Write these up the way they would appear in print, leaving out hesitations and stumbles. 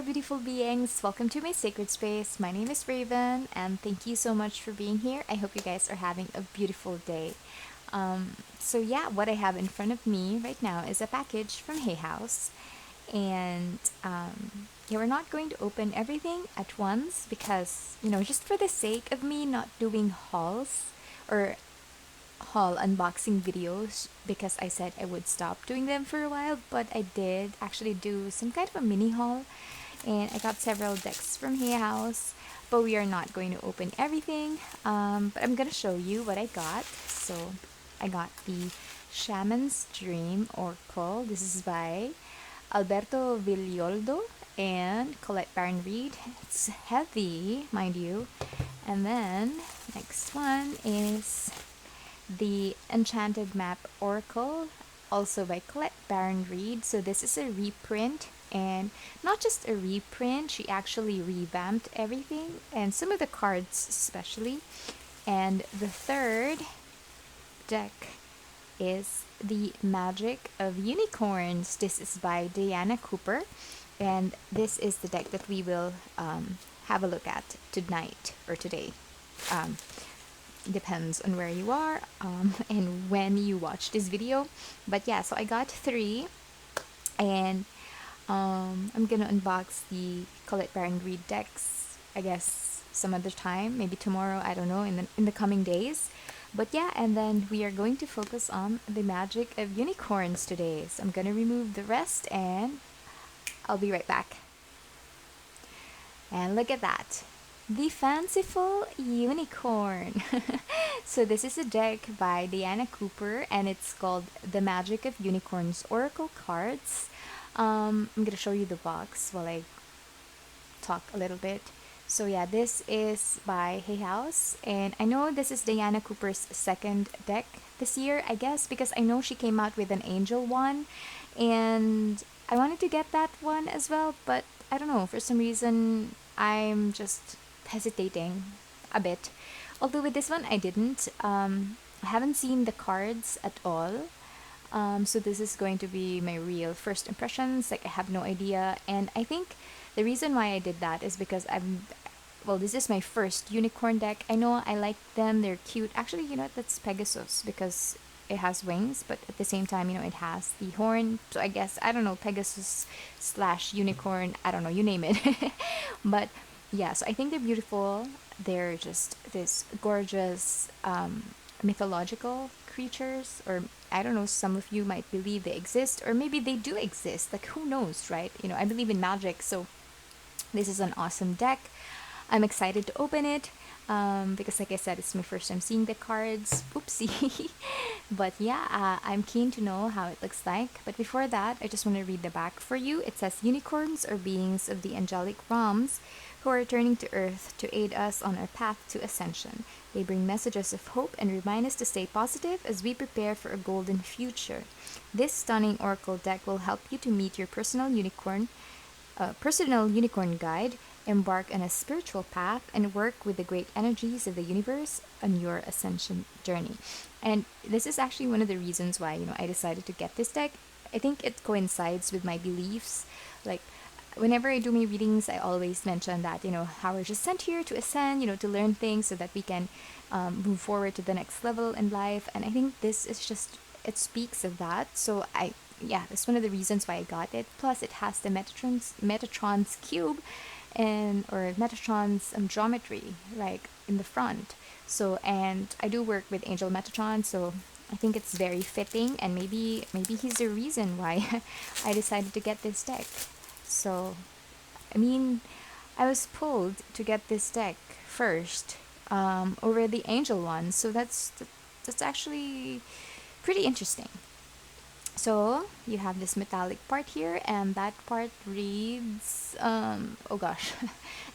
beautiful beings. Welcome to my sacred space. My name is Raven, and thank you so much for being here. I hope you guys are having a beautiful day. What I have in front of me right now is a package from Hay House, and we're not going to open everything at once because, just for the sake of me not doing hauls or haul unboxing videos because I said I would stop doing them for a while, but I did actually do some kind of a mini haul and I got several decks from Hay House, but we are not going to open everything. But I'm gonna show you what I got. So I got the Shaman's Dream Oracle. This is by Alberto Villoldo and Colette Baron Reed. It's heavy, mind you. And then next one is the Enchanted Map Oracle, also by Colette Baron Reed. So this is a reprint, and not just a reprint, she actually revamped everything and some of the cards especially. And the third deck is the Magic of Unicorns. This is by Diana Cooper, and this is the deck that we will have a look at tonight or today. Depends on where you are and when you watch this video. But yeah, so I got three, and I'm gonna unbox the Colette Baron Reed decks, I guess some other time, maybe tomorrow, I don't know, in the coming days. But yeah, and then we are going to focus on the Magic of Unicorns today. So I'm gonna remove the rest and I'll be right back. And look at that, the Fanciful Unicorn. So this is a deck by Diana Cooper, and it's called The Magic of Unicorns Oracle Cards. I'm gonna show you the box while I talk a little bit. So yeah, this is by Hay House, and I know this is Diana Cooper's second deck this year, I guess, because I know she came out with an Angel one, and I wanted to get that one as well, but I don't know, for some reason I'm just hesitating a bit. Although with this one I didn't. I haven't seen the cards at all. So this is going to be my real first impressions. Like, I have no idea, and I think the reason why I did that is because this is my first unicorn deck. I know I like them, they're cute. Actually, that's Pegasus because it has wings, but at the same time, it has the horn. So I guess, I don't know, Pegasus / unicorn, I don't know, you name it. But yeah, so I think they're beautiful. They're just this gorgeous mythological creatures, or I don't know, some of you might believe they exist, or maybe they do exist. Like, who knows, right? I believe in magic, so this is an awesome deck. I'm excited to open it because, like I said, it's my first time seeing the cards. Oopsie. But yeah, I'm keen to know how it looks like. But before that, I just want to read the back for you. It says, unicorns are beings of the angelic realms who are returning to Earth to aid us on our path to ascension. They bring messages of hope and remind us to stay positive as we prepare for a golden future. This stunning oracle deck will help you to meet your personal unicorn guide, embark on a spiritual path, and work with the great energies of the universe on your ascension journey. And this is actually one of the reasons why, I decided to get this deck. I think it coincides with my beliefs. Like, whenever I do my readings, I always mention that, how we're just sent here to ascend, to learn things so that we can move forward to the next level in life. And I think this is just, it speaks of that. So that's one of the reasons why I got it. Plus, it has the Metatron's cube or Metatron's geometry, like in the front. So, and I do work with Angel Metatron, so I think it's very fitting, and maybe he's the reason why I decided to get this deck. So, I was pulled to get this deck first over the Angel one, so that's actually pretty interesting. So you have this metallic part here, and that part reads,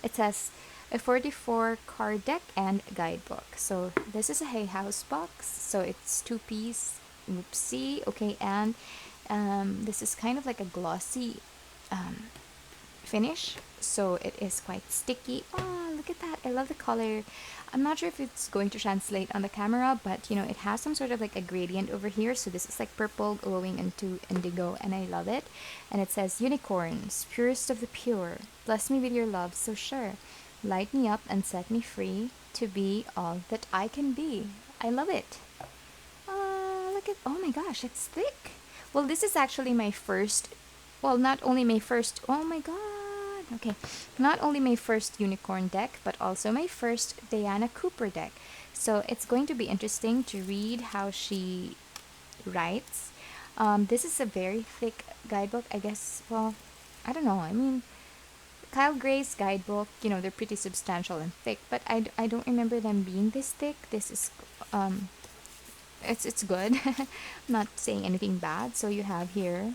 it says a 44 card deck and guidebook. So this is a Hay House box, so it's 2-piece. Oopsie. Okay, and this is kind of like a glossy finish, so it is quite sticky. Oh, look at that. I love the color. I'm not sure if it's going to translate on the camera, but it has some sort of like a gradient over here. So this is like purple glowing into indigo, and I love it. And it says, unicorns, purest of the pure, bless me with your love so sure. Light me up and set me free to be all that I can be. I love it. Look at, oh my gosh, it's thick. Well, this is actually my first, well, not only my first, oh my god, okay, not only my first unicorn deck, but also my first Diana Cooper deck. So it's going to be interesting to read how she writes. This is a very thick guidebook, I guess. Well, I don't know. I mean, Kyle Gray's guidebook, they're pretty substantial and thick, but I don't remember them being this thick. This is, it's good. I'm not saying anything bad. So you have here,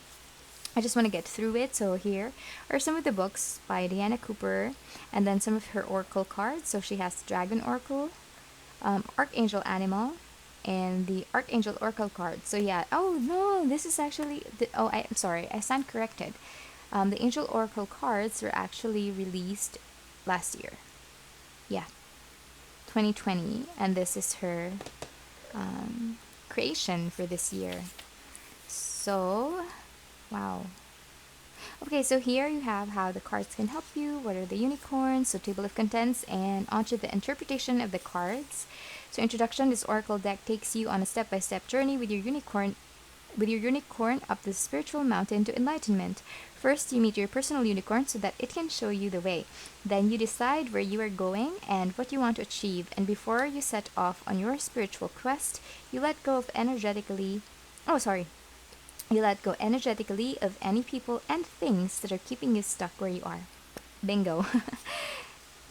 I just want to get through it. So here are some of the books by Diana Cooper, and then some of her oracle cards. So she has Dragon Oracle, Archangel Animal, and the Archangel Oracle card. So yeah, oh no, this is actually, I'm sorry, I stand corrected. The Angel Oracle cards were actually released last year. Yeah, 2020, and this is her creation for this year. So, wow. Okay, so here you have how the cards can help you, what are the unicorns, so table of contents, and onto the interpretation of the cards. So introduction, this oracle deck takes you on a step-by-step journey with your unicorn up the spiritual mountain to enlightenment. First, you meet your personal unicorn so that it can show you the way. Then you decide where you are going and what you want to achieve, and before you set off on your spiritual quest, you let go energetically of any people and things that are keeping you stuck where you are. Bingo.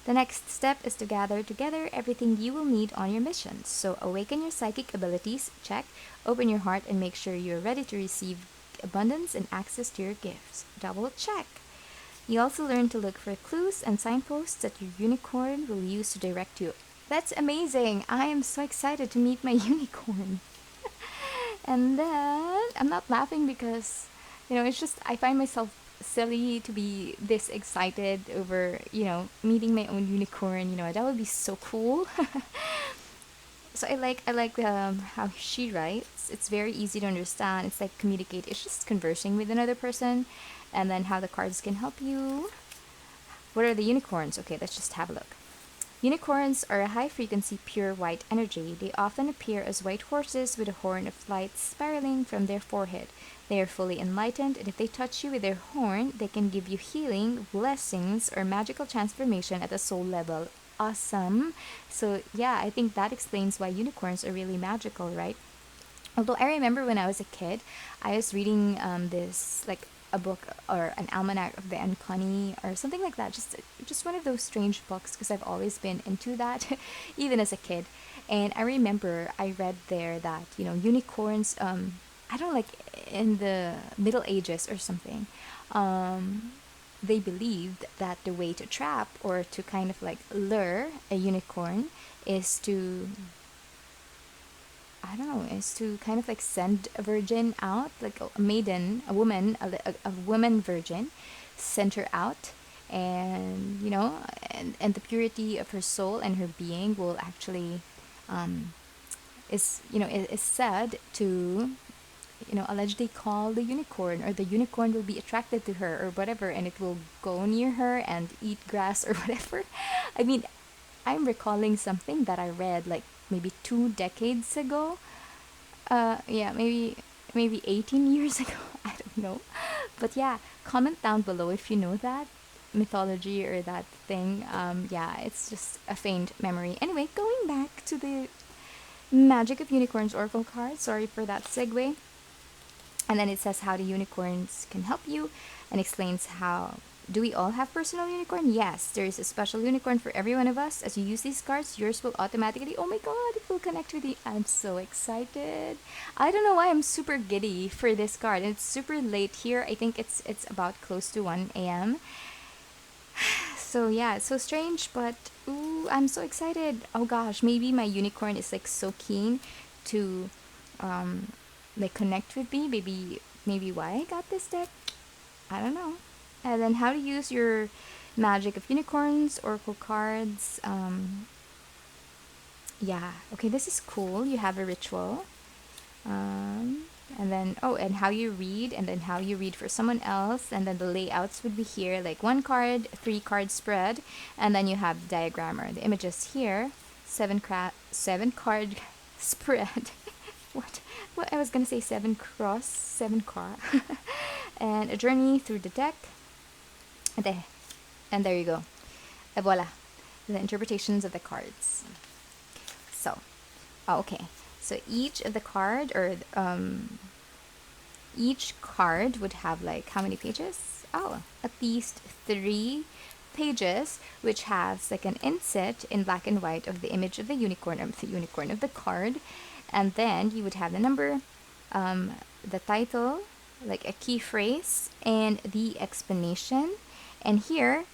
The next step is to gather together everything you will need on your mission. So awaken your psychic abilities, check, open your heart, and make sure you're ready to receive abundance and access to your gifts. Double check. You also learn to look for clues and signposts that your unicorn will use to direct you. That's amazing! I am so excited to meet my unicorn. And then, I'm not laughing because, it's just, I find myself silly to be this excited over, meeting my own unicorn. That would be so cool. So I like how she writes. It's very easy to understand. It's like communicate. It's just conversing with another person, and then how the cards can help you. What are the unicorns? Okay, let's just have a look. Unicorns are a high-frequency pure white energy. They often appear as white horses with a horn of light spiraling from their forehead. They are fully enlightened, and if they touch you with their horn, they can give you healing, blessings, or magical transformation at a soul level. Awesome. So yeah, I think that explains why unicorns are really magical, right? Although I remember when I was a kid, I was reading this like a book or an almanac of the uncanny or something like that. Just one of those strange books because I've always been into that, even as a kid. And I remember I read there that unicorns. I don't know, like in the Middle Ages or something. They believed that the way to trap or to kind of like lure a unicorn is to, I don't know, is to kind of like send a virgin out, like a maiden, a woman, a woman virgin, send her out, and and the purity of her soul and her being will actually, is said to, allegedly call the unicorn, or the unicorn will be attracted to her or whatever, and it will go near her and eat grass or whatever. I mean, I'm recalling something that I read like maybe 2 decades ago. Yeah, maybe 18 years ago. I don't know. But yeah, comment down below if you know that mythology or that thing. Yeah, it's just a faint memory. Anyway, going back to the Magic of Unicorns Oracle card. Sorry for that segue. And then it says how the unicorns can help you, and explains how. Do we all have personal unicorn? Yes, there is a special unicorn for every one of us. As you use these cards, yours will automatically, oh my god, it will connect with you. I'm so excited. I don't know why I'm super giddy for this card. It's super late here. I think it's about close to 1 a.m. So yeah, it's so strange, but ooh, I'm so excited. Oh gosh, maybe my unicorn is like so keen to like connect with me. Maybe why I got this deck. I don't know. And then how to use your Magic of Unicorns, Oracle cards. Yeah, okay, this is cool. You have a ritual. And then, oh, and how you read, and then how you read for someone else. And then the layouts would be here, like 1 card, 3 card spread. And then you have the diagrammer. The images here, 7 card spread. what? What? I was gonna say 7 card. And a journey through the deck. And there you go. Et voila. The interpretations of the cards. So, oh, okay. So each of the card, or each card would have like how many pages? Oh, at least 3 pages, which has like an inset in black and white of the image of the unicorn, of the card, and then you would have the number, the title, like a key phrase, and the explanation. And here,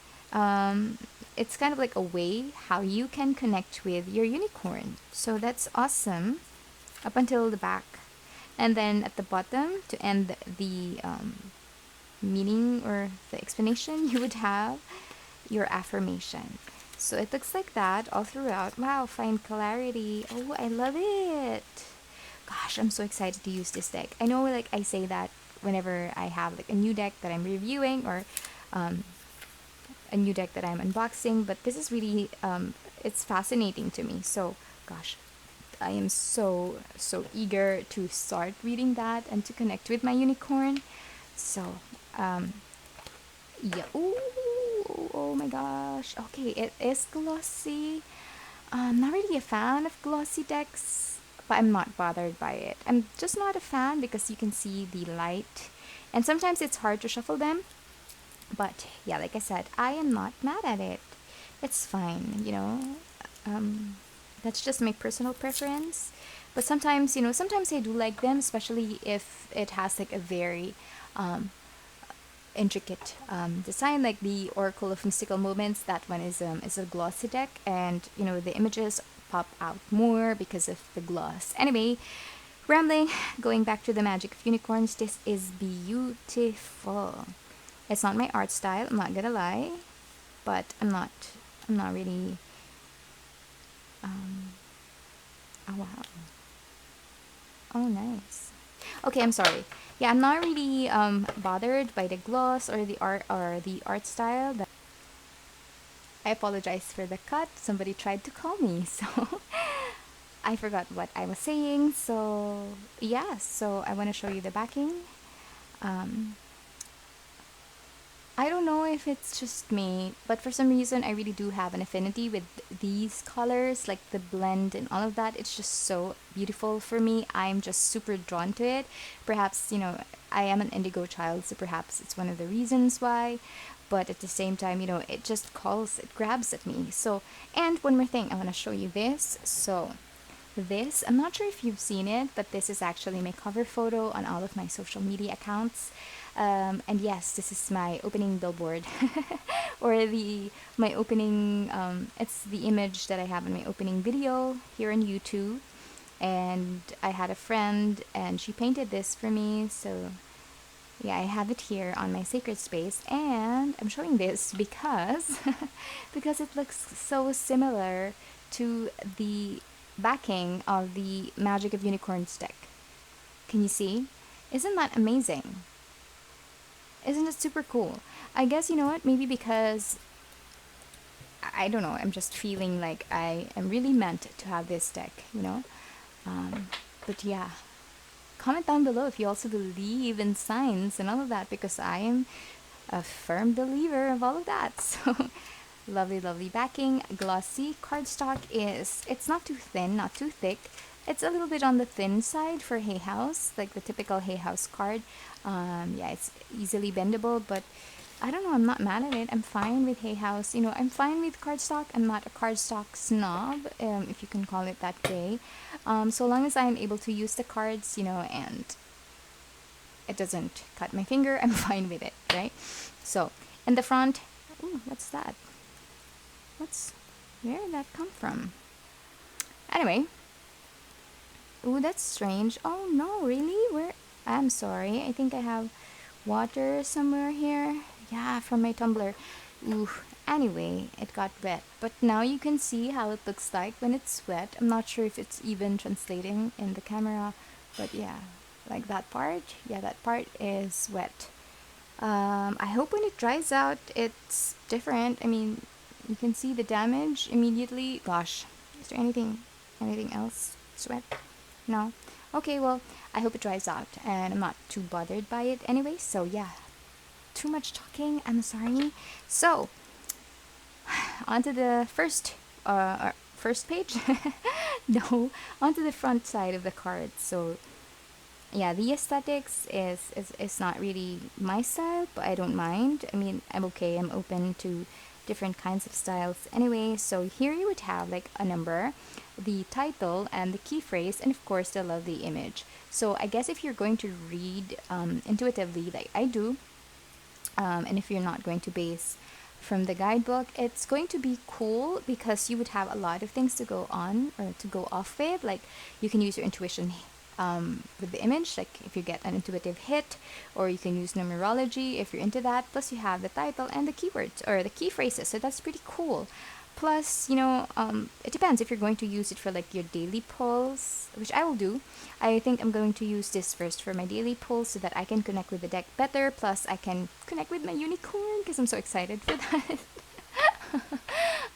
it's kind of like a way how you can connect with your unicorn. So that's awesome up until the back. And then at the bottom, to end the meaning or the explanation, you would have your affirmation. So it looks like that all throughout. Wow, fine clarity. Oh, I love it. Gosh, I'm so excited to use this deck. I know, like, I say that whenever I have like a new deck that I'm reviewing, or a new deck that I'm unboxing, but this is really it's fascinating to me. So gosh, I am so eager to start reading that and to connect with my unicorn. So yeah. Ooh, oh my gosh. Okay, it is glossy. I'm not really a fan of glossy decks, but I'm not bothered by it. I'm just not a fan because you can see the light, and sometimes it's hard to shuffle them. But yeah, like I said, I am not mad at it. It's fine, you know. That's just my personal preference. But sometimes, sometimes I do like them, especially if it has like a very intricate design, like the Oracle of Mystical Moments. That one is a glossy deck, and the images pop out more because of the gloss. Anyway, rambling. Going back to the Magic of Unicorns, this is beautiful. It's not my art style, I'm not gonna lie, but I'm not really. Oh wow. Oh nice. Okay, I'm sorry. Yeah, I'm not really bothered by the gloss or the art style. I apologize for the cut. Somebody tried to call me, so I forgot what I was saying. So yeah, so I want to show you the backing. I don't know if it's just me, but for some reason I really do have an affinity with these colors, like the blend and all of that. It's just so beautiful for me. I'm just super drawn to it. Perhaps, I am an indigo child, so perhaps it's one of the reasons why. But at the same time, it grabs at me. So, and one more thing, I want to show you this. So, this, I'm not sure if you've seen it, but this is actually my cover photo on all of my social media accounts. And yes, this is my opening billboard, or my opening. It's the image that I have in my opening video here on YouTube. And I had a friend, and she painted this for me. So yeah, I have it here on my sacred space, and I'm showing this because because it looks so similar to the backing of the Magic of Unicorns deck. Can you see? Isn't that amazing? Isn't it super cool? I guess, you know what, maybe because I don't know, I'm just feeling like I am really meant to have this deck, but yeah, comment down below if you also believe in signs and all of that, because I am a firm believer of all of that. So lovely backing. Glossy cardstock it's not too thin, not too thick. It's a little bit on the thin side for Hay House, like the typical Hay House card. Yeah, it's easily bendable, but I don't know, I'm not mad at it. I'm fine with Hay House. I'm fine with cardstock. I'm not a cardstock snob, if you can call it that way. So long as I'm able to use the cards, and it doesn't cut my finger, I'm fine with it, right? So, in the front, ooh, what's that? Where did that come from? Anyway, ooh, that's strange. Oh no, really? I'm sorry. I think I have water somewhere here. Yeah, from my tumbler. Ooh, Anyway, it got wet, but now you can see how it looks like when it's wet. I'm not sure if it's even translating in the camera, but yeah, like that part. Yeah, that part is wet. I hope when it dries out, it's different. I mean, you can see the damage immediately. Gosh, is there anything else? Sweat? No? Okay, well, I hope it dries out and I'm not too bothered by it anyway. So yeah, too much talking. I'm sorry. So, onto the first page. No, onto the front side of the card. So yeah, the aesthetics is not really my style, but I don't mind. I mean, I'm okay. I'm open to different kinds of styles anyway. So here you would have like a number, the title, and the key phrase, and of course the lovely image. So I guess if you're going to read intuitively, like I do, and if you're not going to base from the guidebook, it's going to be cool because you would have a lot of things to go on or to go off with. Like you can use your intuition with the image, like if you get an intuitive hit, or you can use numerology if you're into that. Plus, you have the title and the keywords or the key phrases, so that's pretty cool. Plus, it depends if you're going to use it for like your daily pulls, which I will do. I think I'm going to use this first for my daily pulls so that I can connect with the deck better. Plus, I can connect with my unicorn because I'm so excited for that.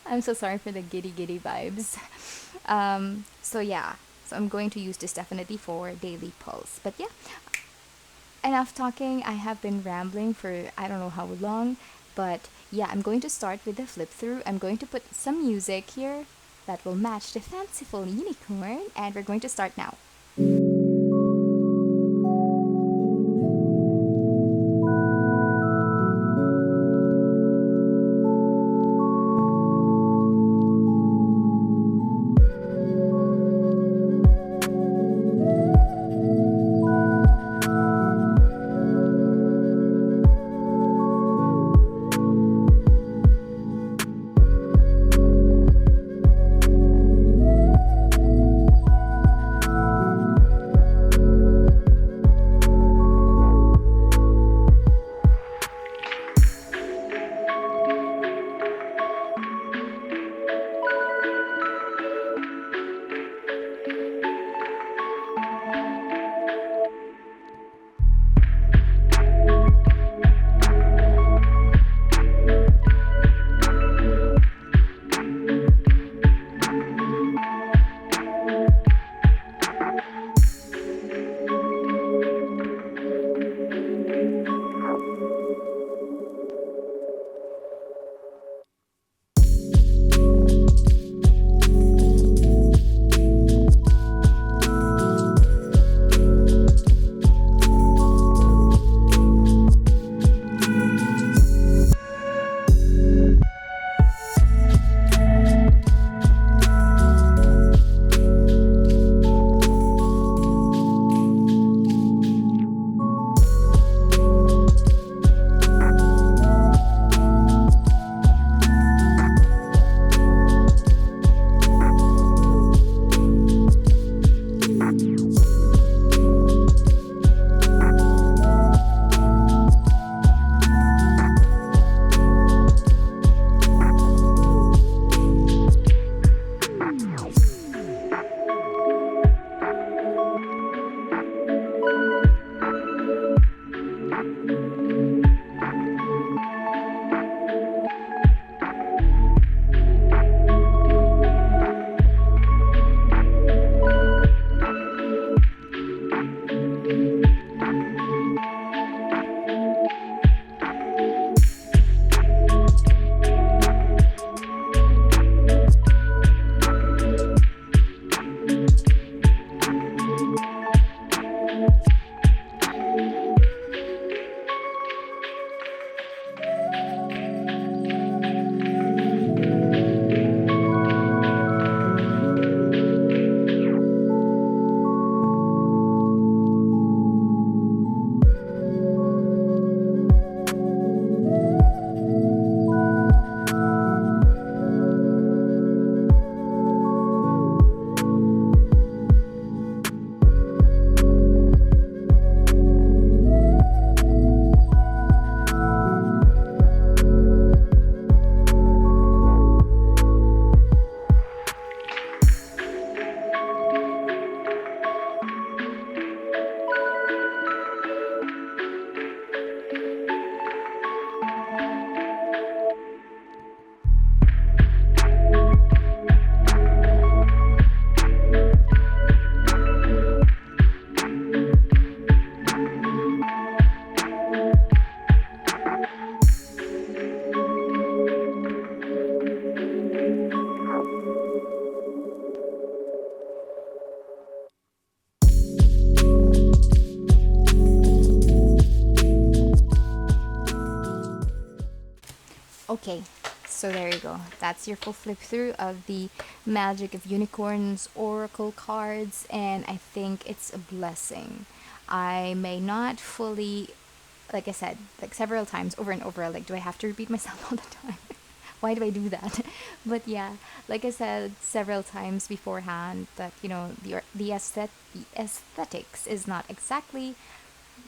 I'm so sorry for the giddy giddy vibes. So yeah, so I'm going to use this definitely for daily pulls. But yeah, enough talking. I have been rambling for I don't know how long, but yeah, I'm going to start with the flip through. I'm going to put some music here that will match the fanciful unicorn, and we're going to start now. Okay, so there you go. That's your full flip through of the Magic of Unicorns Oracle cards, and I think it's a blessing. I may not fully, like I said, like several times over and over, like, do I have to repeat myself all the time? Why do I do that? But yeah, like I said several times beforehand, that the aesthetics is not exactly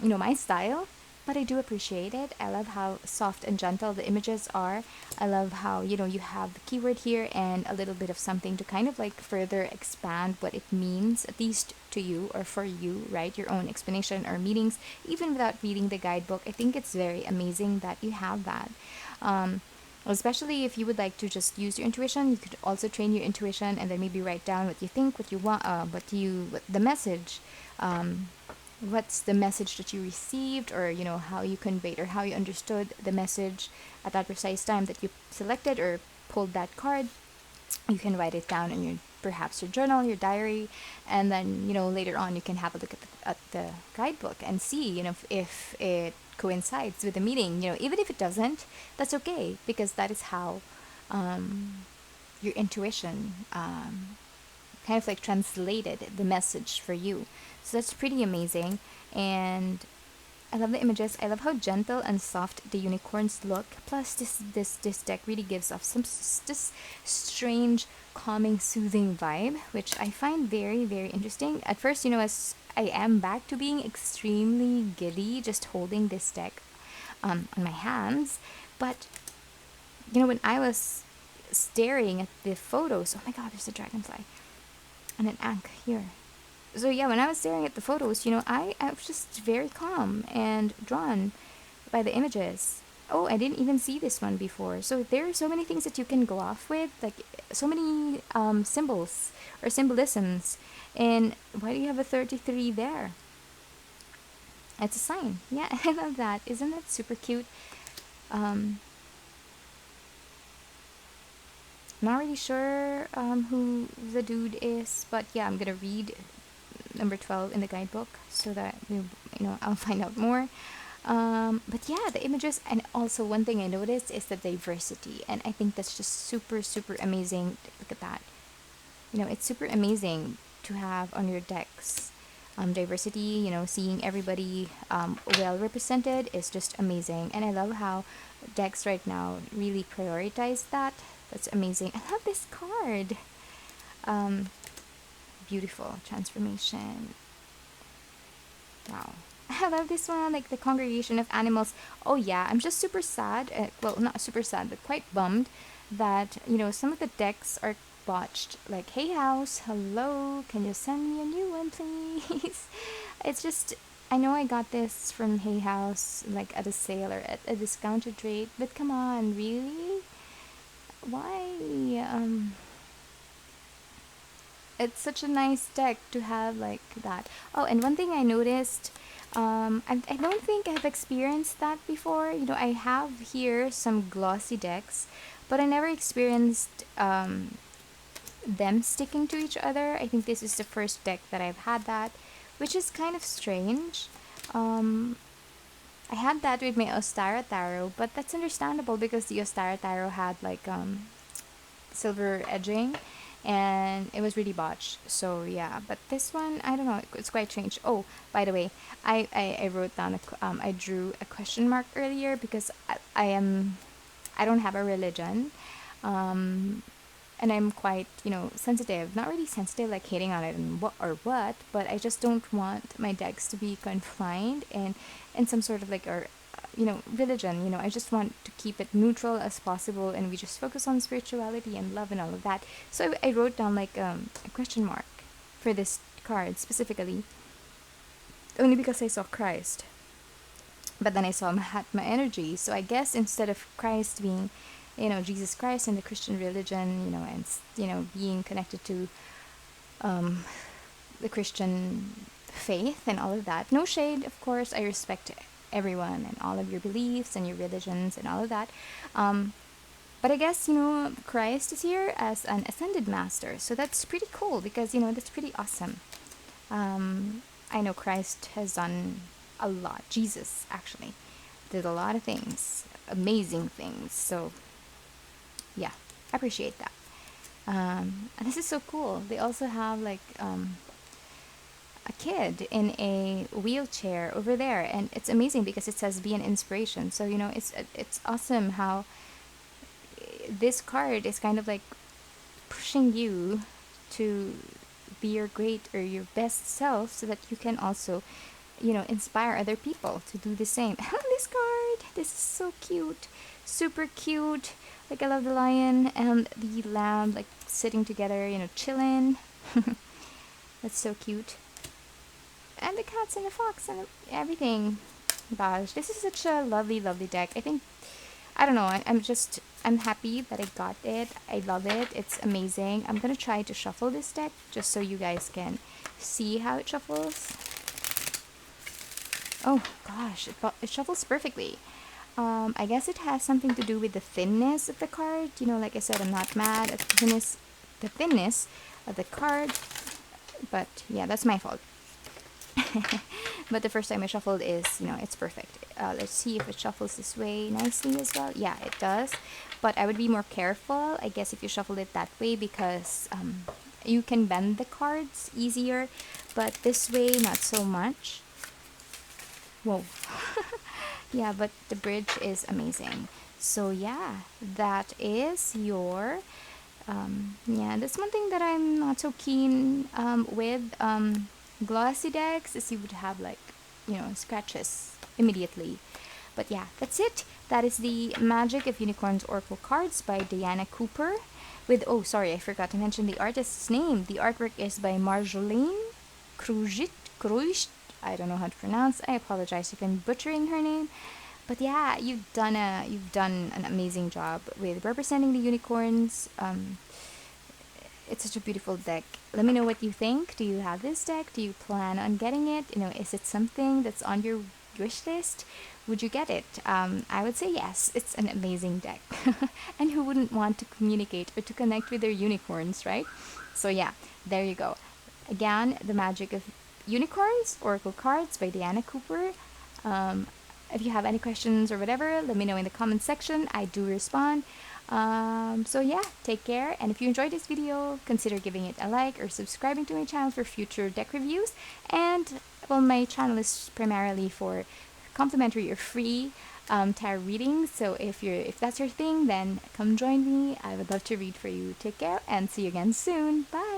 my style, but I do appreciate it. I love how soft and gentle the images are. I love how you have the keyword here and a little bit of something to kind of like further expand what it means, at least to you or for you, right? Your own explanation or meanings, even without reading the guidebook. I think it's very amazing that you have that. Especially if you would like to just use your intuition, you could also train your intuition and then maybe write down what you think, what you want, what the message, what's the message that you received, or how you conveyed or how you understood the message at that precise time that you selected or pulled that card. You can write it down in your perhaps your journal, your diary, and then later on you can have a look at the guidebook and see if it coincides with the meaning. Even if it doesn't, that's okay, because that is how your intuition kind of like translated the message for you. So that's pretty amazing. And I love the images. I love how gentle and soft the unicorns look. Plus, this deck really gives off this strange, calming, soothing vibe, which I find very, very interesting. At first, as I am back to being extremely giddy just holding this deck on my hands, but when I was staring at the photos, oh my God, there's a dragonfly and an ankh here. So yeah, when I was staring at the photos, I was just very calm and drawn by the images. Oh, I didn't even see this one before. So there are so many things that you can go off with, like so many symbols or symbolisms. And why do you have a 33 there? It's a sign. Yeah, I love that. Isn't that super cute? Not really sure who the dude is, but yeah, I'm gonna read number 12 in the guidebook so that I'll find out more. But yeah, the images, and also one thing I noticed is the diversity, and I think that's just super, super amazing. Look at that. It's super amazing to have on your decks. Diversity, seeing everybody well represented is just amazing, and I love how decks right now really prioritize that. That's amazing. I love this card. Beautiful transformation. Wow. I love this one, like the congregation of animals. Oh yeah, I'm just super sad. Well, not super sad, but quite bummed that some of the decks are botched. Like, hey house, hello, can you send me a new one, please? It's just, I know I got this from Hay House, like at a sale or at a discounted rate, but come on, really? Why? It's such a nice deck to have like that. Oh, and one thing I noticed, I don't think I've experienced that before. I have here some glossy decks, but I never experienced them sticking to each other. I think this is the first deck that I've had that, which is kind of strange. I had that with my Ostara Tarot, but that's understandable because the Ostara Tarot had like silver edging and it was really botched. So yeah, but this one, I don't know, it's quite strange. Oh, by the way, I wrote down I drew a question mark earlier because I don't have a religion. And I'm quite, sensitive. Not really sensitive, like hating on it and what, but I just don't want my decks to be confined in some sort of like, or religion. I just want to keep it neutral as possible, and we just focus on spirituality and love and all of that. So I wrote down like a question mark for this card specifically, only because I saw Christ, but then I saw Mahatma energy. So I guess instead of Christ being Jesus Christ and the Christian religion, and being connected to the Christian faith and all of that. No shade, of course. I respect everyone and all of your beliefs and your religions and all of that. But I guess, Christ is here as an ascended master. So that's pretty cool because, that's pretty awesome. I know Christ has done a lot. Jesus, actually, did a lot of things, amazing things. So yeah, I appreciate that. And this is so cool. They also have like a kid in a wheelchair over there, and it's amazing because it says be an inspiration. So it's awesome how this card is kind of like pushing you to be your great or your best self so that you can also inspire other people to do the same. This card, this is so cute, super cute. Like I love the lion and the lamb like sitting together, chilling. That's so cute. And the cats and the fox and everything. Gosh, this is such a lovely, lovely deck. I think, I don't know, I'm happy that I got it. I love it. It's amazing. I'm gonna try to shuffle this deck just so you guys can see how it shuffles. Oh gosh, it shuffles perfectly. I guess it has something to do with the thinness of the card. Like I said, I'm not mad at the thinness of the card, but yeah, that's my fault. But the first time I shuffled is, it's perfect. Let's see if it shuffles this way nicely as well. Yeah, it does. But I would be more careful, I guess, if you shuffle it that way because you can bend the cards easier. But this way, not so much. Whoa. Yeah, but the bridge is amazing. So yeah, that is your yeah, that's one thing that I'm not so keen with glossy decks is you would have like scratches immediately. But yeah, that's it. That is the Magic of Unicorns Oracle cards by Diana Cooper with, oh sorry, I forgot to mention the artist's name. The artwork is by Marjolaine Krujit. I don't know how to pronounce. I apologize if I'm butchering her name. But yeah, you've done an amazing job with representing the unicorns. It's such a beautiful deck. Let me know what you think. Do you have this deck? Do you plan on getting it? Is it something that's on your wish list? Would you get it? I would say yes. It's an amazing deck. And who wouldn't want to communicate or to connect with their unicorns, right? So yeah, there you go. Again, The Magic of Unicorns, Oracle Cards by Diana Cooper. If you have any questions or whatever, let me know in the comment section. I do respond. So yeah, take care. And if you enjoyed this video, consider giving it a like or subscribing to my channel for future deck reviews. And well, my channel is primarily for complimentary or free tarot readings. So if that's your thing, then come join me. I would love to read for you. Take care and see you again soon. Bye.